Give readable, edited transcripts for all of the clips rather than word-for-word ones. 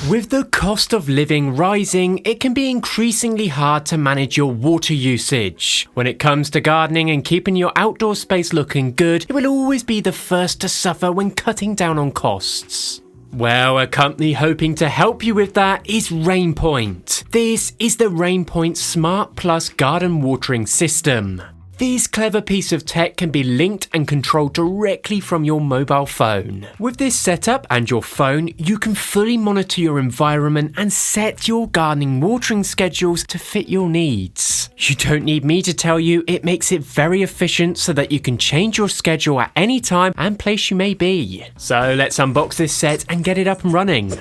With the cost of living rising, it can be increasingly hard to manage your water usage. When it comes to gardening and keeping your outdoor space looking good, it will always be the first to suffer when cutting down on costs. Well, a company hoping to help you with that is RainPoint. This is the RainPoint Smart Plus garden watering system. This clever piece of tech can be linked and controlled directly from your mobile phone. With this setup and your phone, you can fully monitor your environment and set your gardening watering schedules to fit your needs. You don't need me to tell you, it makes it very efficient so that you can change your schedule at any time and place you may be. So let's unbox this set and get it up and running.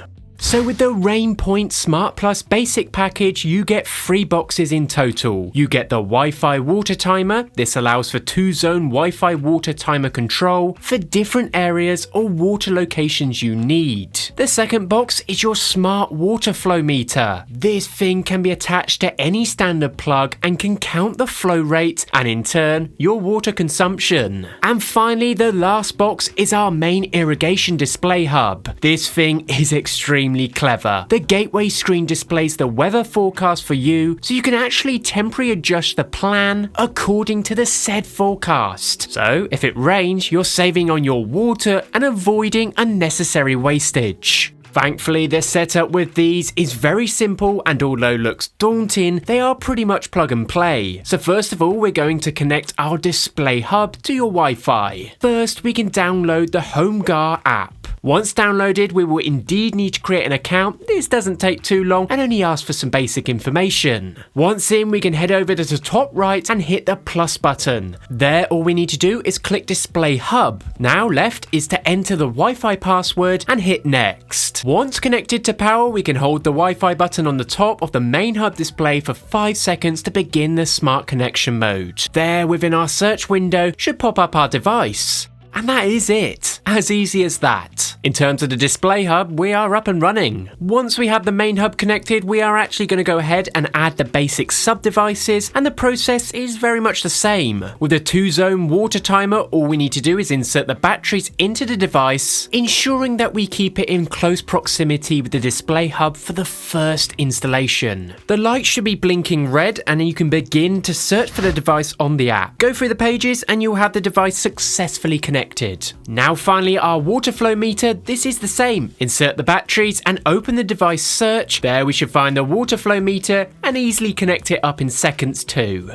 So with the RainPoint Smart Plus basic package, you get 3 boxes in total. You get the Wi-Fi water timer. This allows for 2-zone Wi-Fi water timer control for different areas or water locations you need. The second box is your smart water flow meter. This thing can be attached to any standard plug and can count the flow rate and in turn your water consumption. And finally, the last box is our main irrigation display hub. This thing is extremely clever. The gateway screen displays the weather forecast for you, so you can actually temporarily adjust the plan according to the said forecast. So if it rains, you're saving on your water and avoiding unnecessary wastage. Thankfully, the setup with these is very simple, and although looks daunting, they are pretty much plug and play. So first of all, we're going to connect our display hub to your Wi-Fi. First, we can download the HomeGar app. Once downloaded, we will indeed need to create an account. This doesn't take too long and only asks for some basic information. Once in, we can head over to the top right and hit the plus button. There, all we need to do is click Display Hub. Now left is to enter the Wi-Fi password and hit Next. Once connected to power, we can hold the Wi-Fi button on the top of the main hub display for 5 seconds to begin the smart connection mode. There, within our search window, should pop up our device. And that is it. As easy as that. In terms of the display hub, we are up and running. Once we have the main hub connected, we are actually going to go ahead and add the basic sub-devices, and the process is very much the same. With a 2-zone water timer, all we need to do is insert the batteries into the device, ensuring that we keep it in close proximity with the display hub for the first installation. The light should be blinking red, and you can begin to search for the device on the app. Go through the pages and you'll have the device successfully connected. Now finally, our water flow meter, this is the same. Insert the batteries and open the device search. There we should find the water flow meter and easily connect it up in seconds too.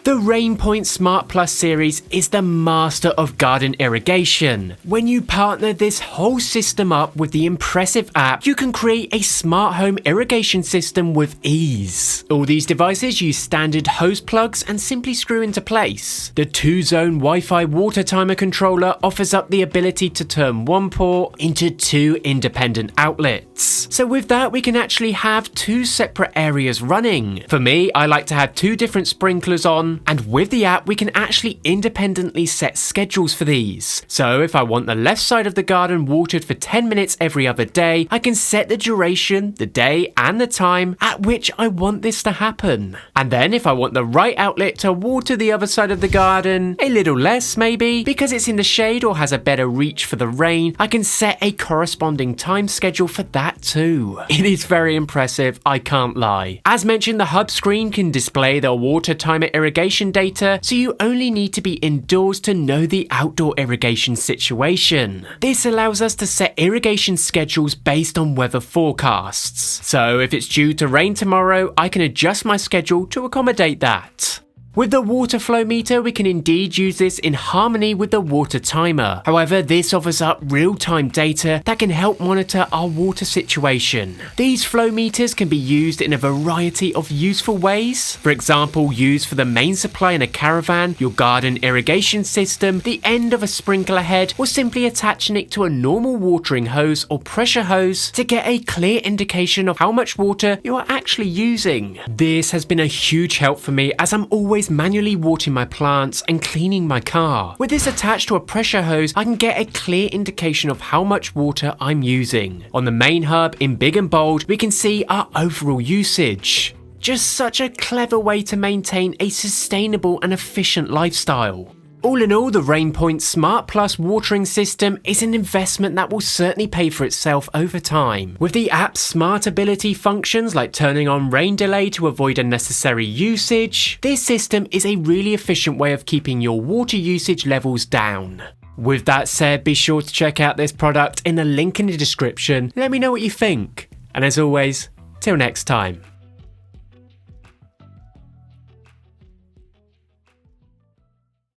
The RainPoint Smart Plus series is the master of garden irrigation. When you partner this whole system up with the impressive app, you can create a smart home irrigation system with ease. All these devices use standard hose plugs and simply screw into place. The 2-zone Wi-Fi water timer controller offers up the ability to turn one port into 2 independent outlets. So with that, we can actually have 2 separate areas running. For me, I like to have 2 different sprinklers on, and with the app we can actually independently set schedules for these. So if I want the left side of the garden watered for 10 minutes every other day, I can set the duration, the day and the time at which I want this to happen. And then if I want the right outlet to water the other side of the garden a little less maybe, because it's in the shade or has a better reach for the rain, I can set a corresponding time schedule for that too. It is very impressive, I can't lie. As mentioned, the hub screen can display the water timer irrigation data, so you only need to be indoors to know the outdoor irrigation situation. This allows us to set irrigation schedules based on weather forecasts. So if it's due to rain tomorrow, I can adjust my schedule to accommodate that. With the water flow meter, we can indeed use this in harmony with the water timer. However, this offers up real-time data that can help monitor our water situation. These flow meters can be used in a variety of useful ways. For example, used for the main supply in a caravan, your garden irrigation system, the end of a sprinkler head, or simply attaching it to a normal watering hose or pressure hose to get a clear indication of how much water you are actually using. This has been a huge help for me as I'm always manually watering my plants and cleaning my car. With this attached to a pressure hose, I can get a clear indication of how much water I'm using. On the main hub, in big and bold, we can see our overall usage. Just such a clever way to maintain a sustainable and efficient lifestyle. All in all, the RainPoint Smart Plus watering system is an investment that will certainly pay for itself over time. With the app's smart ability functions like turning on rain delay to avoid unnecessary usage, this system is a really efficient way of keeping your water usage levels down. With that said, be sure to check out this product in the link in the description. Let me know what you think. And as always, till next time.